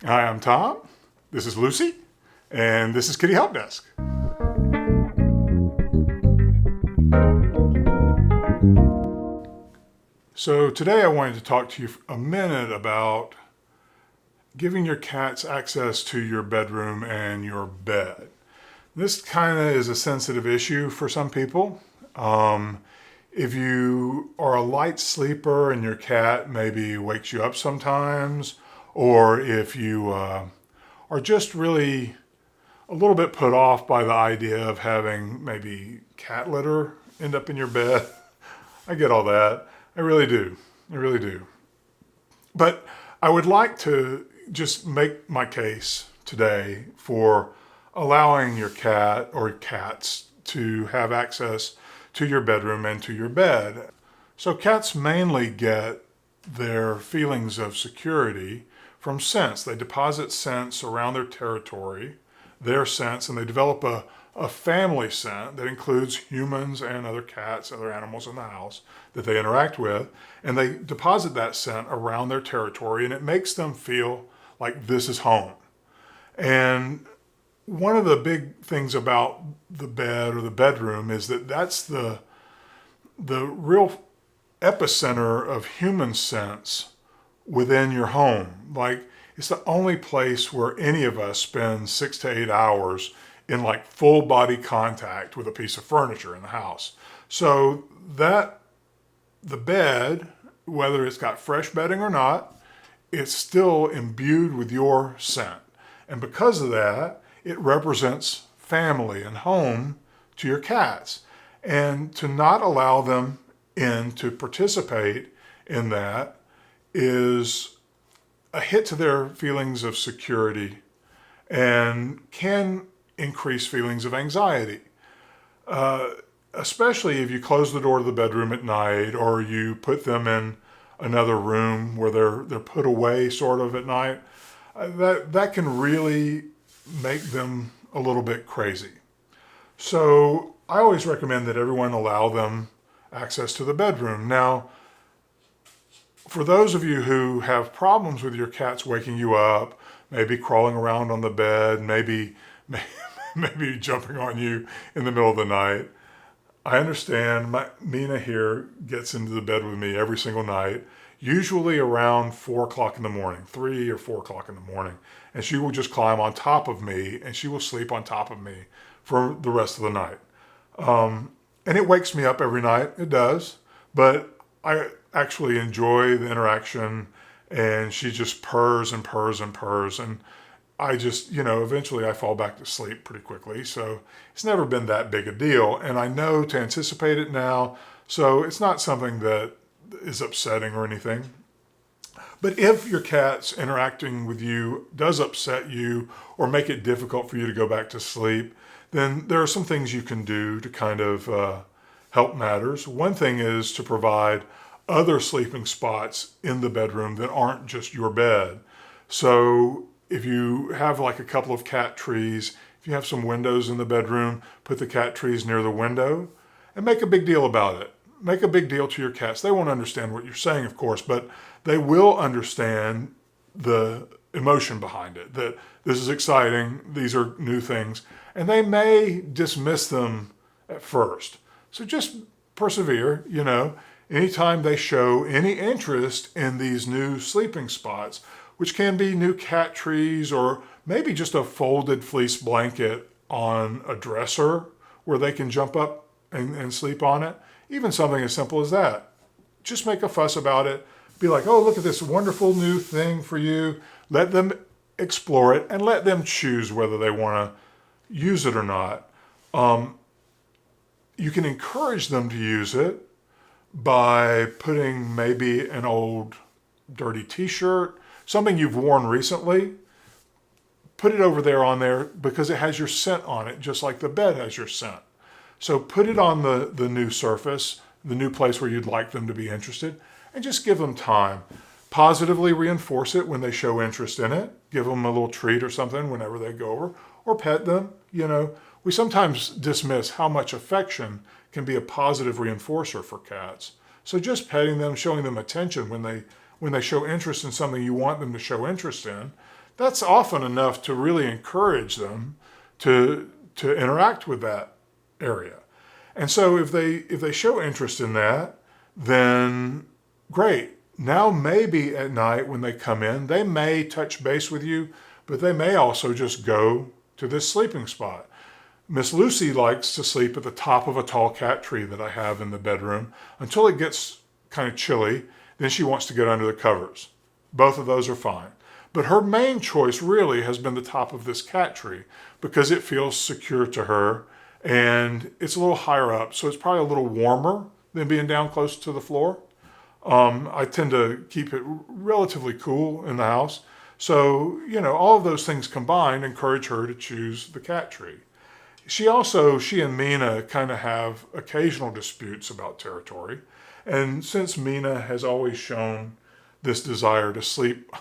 Hi, I'm Tom. This is Lucy, and this is Kitty Help Desk. So today I wanted to talk to you a minute about giving your cats access to your bedroom and your bed. This kind of is a sensitive issue for some people. If you are a light sleeper and your cat maybe wakes you up sometimes, or if you are just really a little bit put off by the idea of having maybe cat litter end up in your bed, I get all that. I really do. I really do. But I would like to just make my case today for allowing your cat or cats to have access to your bedroom and to your bed. So cats mainly get their feelings of security from scents. They deposit scents around their territory, their scents, and they develop a family scent that includes humans and other cats, other animals in the house that they interact with. And they deposit that scent around their territory, and it makes them feel like this is home. And one of the big things about the bed or the bedroom is that that's the real epicenter of human sense within your home. Like, it's the only place where any of us spend 6 to 8 hours in like full body contact with a piece of furniture in the house. So that the bed, whether it's got fresh bedding or not, it's still imbued with your scent. And because of that, it represents family and home to your cats. And to not allow them in to participate in that is a hit to their feelings of security and can increase feelings of anxiety. Especially if you close the door to the bedroom at night or you put them in another room where they're put away sort of at night. That can really make them a little bit crazy. So I always recommend that everyone allow them access to the bedroom. Now, for those of you who have problems with your cats waking you up, maybe crawling around on the bed, maybe jumping on you in the middle of the night, I understand. Mina here gets into the bed with me every single night, usually around 4 o'clock in the morning, 3 or 4 o'clock in the morning. And she will just climb on top of me and she will sleep on top of me for the rest of the night. And it wakes me up every night. It does. But I actually enjoy the interaction, and she just purrs and purrs and purrs. And I just, eventually I fall back to sleep pretty quickly. So it's never been that big a deal. And I know to anticipate it now. So it's not something that is upsetting or anything. But if your cat's interacting with you does upset you or make it difficult for you to go back to sleep, then there are some things you can do to kind of help matters. One thing is to provide other sleeping spots in the bedroom that aren't just your bed. So if you have like a couple of cat trees, if you have some windows in the bedroom, put the cat trees near the window and make a big deal about it. Make a big deal to your cats. They won't understand what you're saying, of course, but they will understand the emotion behind it, that this is exciting, these are new things, and they may dismiss them at first. So just persevere, anytime they show any interest in these new sleeping spots, which can be new cat trees or maybe just a folded fleece blanket on a dresser where they can jump up and sleep on it. Even something as simple as that. Just make a fuss about it. Be like, oh, look at this wonderful new thing for you. Let them explore it and let them choose whether they want to use it or not. You can encourage them to use it by putting maybe an old dirty t-shirt, something you've worn recently. Put it over there on there because it has your scent on it, just like the bed has your scent. So put it on the new surface, the new place where you'd like them to be interested, and just give them time. Positively reinforce it when they show interest in it. Give them a little treat or something whenever they go over, or pet them. We sometimes dismiss how much affection can be a positive reinforcer for cats. So just petting them, showing them attention when they show interest in something you want them to show interest in, that's often enough to really encourage them to interact with that area. And so if they show interest in that, then great. Now maybe at night when they come in, they may touch base with you, but they may also just go to this sleeping spot. Miss Lucy likes to sleep at the top of a tall cat tree that I have in the bedroom until it gets kind of chilly. Then she wants to get under the covers. Both of those are fine. But her main choice really has been the top of this cat tree because it feels secure to her and it's a little higher up. So it's probably a little warmer than being down close to the floor. I tend to keep it relatively cool in the house. So, all of those things combined encourage her to choose the cat tree. She and Mina kind of have occasional disputes about territory. And since Mina has always shown this desire to sleep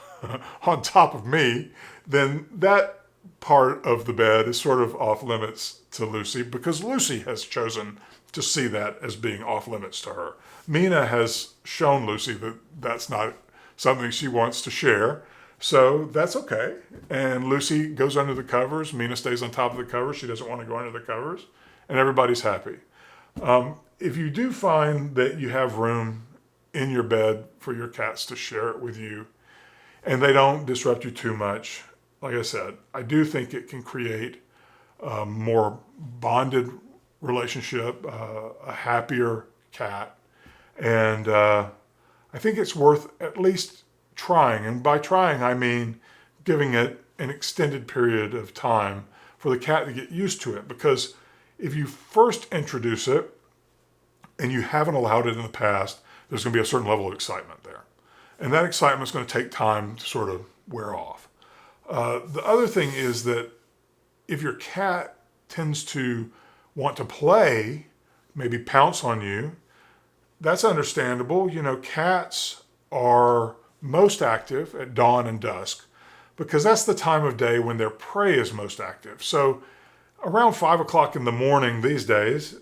on top of me, then that part of the bed is sort of off limits to Lucy because Lucy has chosen to see that as being off limits to her. Mina has shown Lucy that that's not something she wants to share. So that's okay. And Lucy goes under the covers. Mina stays on top of the covers. She doesn't want to go under the covers. And everybody's happy. If you do find that you have room in your bed for your cats to share it with you, and they don't disrupt you too much, like I said, I do think it can create a more bonded relationship, a happier cat. And I think it's worth at least trying. And by trying, I mean giving it an extended period of time for the cat to get used to it. Because if you first introduce it and you haven't allowed it in the past, there's going to be a certain level of excitement there. And that excitement is going to take time to sort of wear off. The other thing is that if your cat tends to want to play, maybe pounce on you, that's understandable. Cats are most active at dawn and dusk because that's the time of day when their prey is most active. So around 5 o'clock in the morning these days,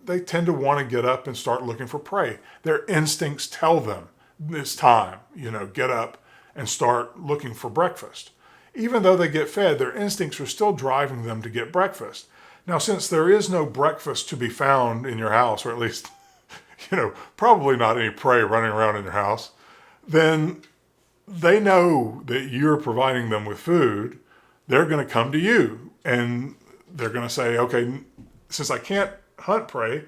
they tend to want to get up and start looking for prey. Their instincts tell them it's time, get up and start looking for breakfast. Even though they get fed, their instincts are still driving them to get breakfast. Now, since there is no breakfast to be found in your house, or at least, probably not any prey running around in your house, then they know that you're providing them with food. They're going to come to you and they're going to say, okay, since I can't hunt prey,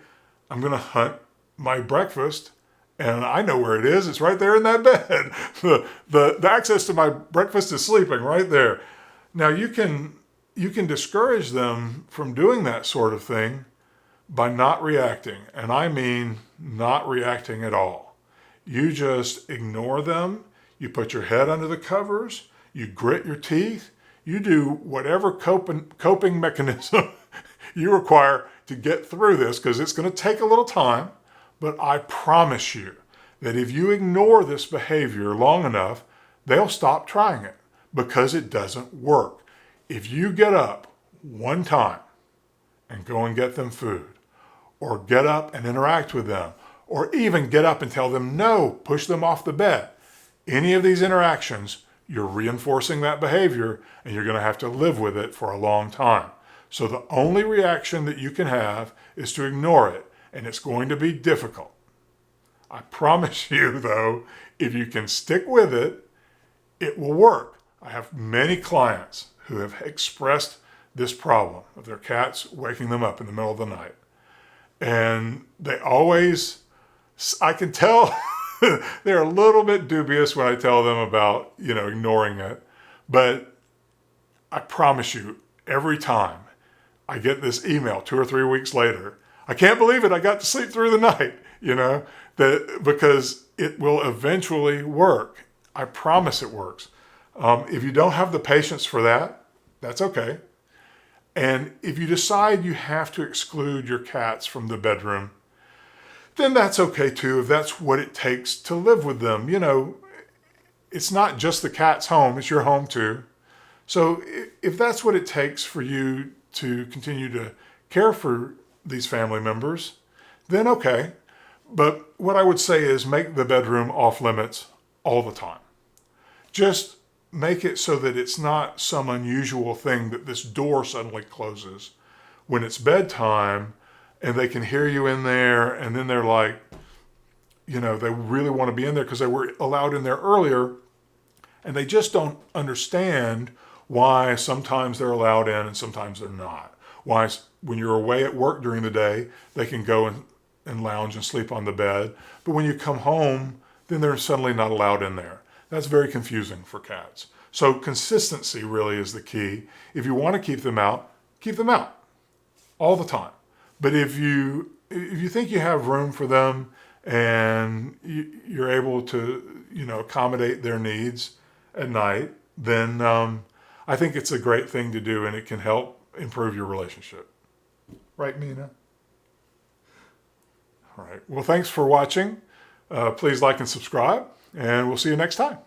I'm going to hunt my breakfast. And I know where it is. It's right there in that bed. The access to my breakfast is sleeping right there. Now you can discourage them from doing that sort of thing by not reacting. And I mean not reacting at all. You just ignore them. You put your head under the covers. You grit your teeth. You do whatever coping mechanism you require to get through this because it's going to take a little time. But I promise you that if you ignore this behavior long enough, they'll stop trying it because it doesn't work. If you get up one time and go and get them food, or get up and interact with them, or even get up and tell them no, push them off the bed, any of these interactions, you're reinforcing that behavior and you're going to have to live with it for a long time. So the only reaction that you can have is to ignore it. And it's going to be difficult. I promise you, though, if you can stick with it, it will work. I have many clients who have expressed this problem of their cats waking them up in the middle of the night. And they always, I can tell they're a little bit dubious when I tell them about, ignoring it. But I promise you, every time I get this email 2 or 3 weeks later, I can't believe it. I got to sleep through the night, because it will eventually work. I promise it works. If you don't have the patience for that, that's okay. And if you decide you have to exclude your cats from the bedroom, then that's okay too, if that's what it takes to live with them. It's not just the cat's home, it's your home too. So if that's what it takes for you to continue to care for these family members, then okay. But what I would say is make the bedroom off limits all the time. Just make it so that it's not some unusual thing that this door suddenly closes when it's bedtime and they can hear you in there, and then they're like, they really want to be in there because they were allowed in there earlier, and they just don't understand why sometimes they're allowed in and sometimes they're not. Why, when you're away at work during the day, they can go and lounge and sleep on the bed, but when you come home, then they're suddenly not allowed in there. That's very confusing for cats. So consistency really is the key. If you want to keep them out all the time. But if you think you have room for them and you're able to, accommodate their needs at night, then I think it's a great thing to do, and it can help improve your relationship. Right, Mina? All right. Well, thanks for watching. Please like and subscribe, and we'll see you next time.